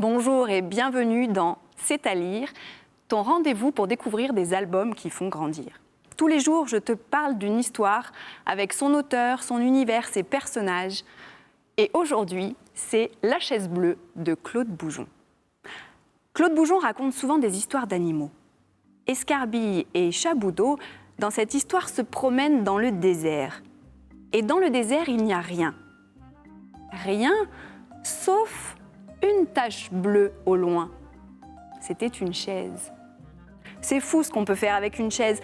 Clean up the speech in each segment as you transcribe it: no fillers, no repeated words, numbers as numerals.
Bonjour et bienvenue dans C'est à lire, ton rendez-vous pour découvrir des albums qui font grandir. Tous les jours, je te parle d'une histoire avec son auteur, son univers, ses personnages. Et aujourd'hui, c'est La chaise bleue de Claude Boujon. Claude Boujon raconte souvent des histoires d'animaux. Escarbille et Chaboudo, dans cette histoire, se promènent dans le désert. Et dans le désert, il n'y a rien. Rien, sauf une tache bleue au loin. C'était une chaise. C'est fou ce qu'on peut faire avec une chaise.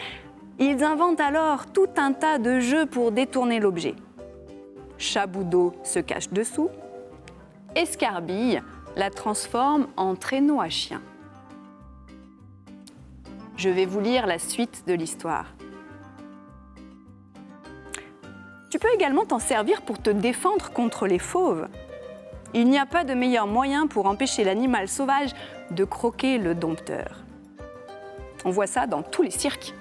Ils inventent alors tout un tas de jeux pour détourner l'objet. Chaboudo se cache dessous. Escarbille la transforme en traîneau à chien. Je vais vous lire la suite de l'histoire. Tu peux également t'en servir pour te défendre contre les fauves. Il n'y a pas de meilleur moyen pour empêcher l'animal sauvage de croquer le dompteur. On voit ça dans tous les cirques.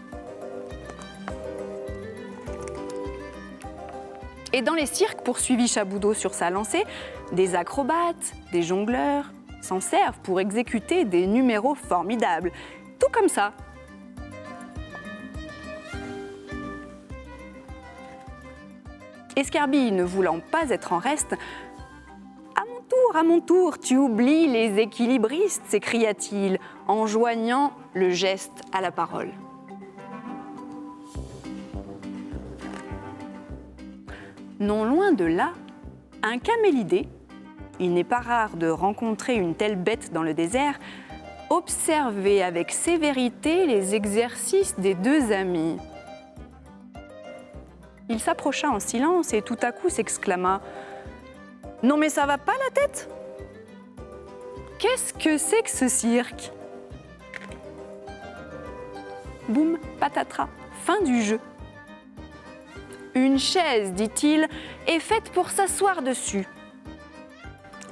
Et dans les cirques, poursuivit Chaboudo sur sa lancée, des acrobates, des jongleurs s'en servent pour exécuter des numéros formidables. Tout comme ça. Escarbille, ne voulant pas être en reste, à mon tour, tu oublies les équilibristes, s'écria-t-il, en joignant le geste à la parole. Non loin de là, un camélidé, il n'est pas rare de rencontrer une telle bête dans le désert, observait avec sévérité les exercices des deux amis. Il s'approcha en silence et tout à coup s'exclama « Non mais ça va pas la tête ? Qu'est-ce que c'est que ce cirque ?» Boum, patatras, fin du jeu. Une chaise, dit-il, est faite pour s'asseoir dessus.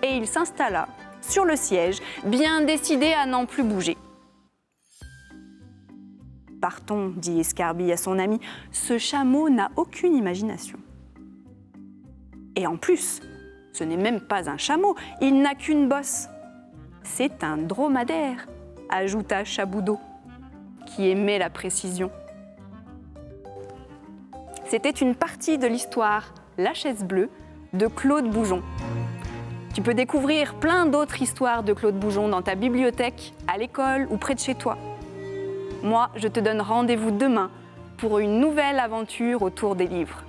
Et il s'installa sur le siège, bien décidé à n'en plus bouger. Partons, dit Escarbille à son ami, ce chameau n'a aucune imagination. Et en plus, ce n'est même pas un chameau, il n'a qu'une bosse. C'est un dromadaire, ajouta Chaboudo, qui aimait la précision. C'était une partie de l'histoire La chaise bleue de Claude Boujon. Tu peux découvrir plein d'autres histoires de Claude Boujon dans ta bibliothèque, à l'école ou près de chez toi. Moi, je te donne rendez-vous demain pour une nouvelle aventure autour des livres.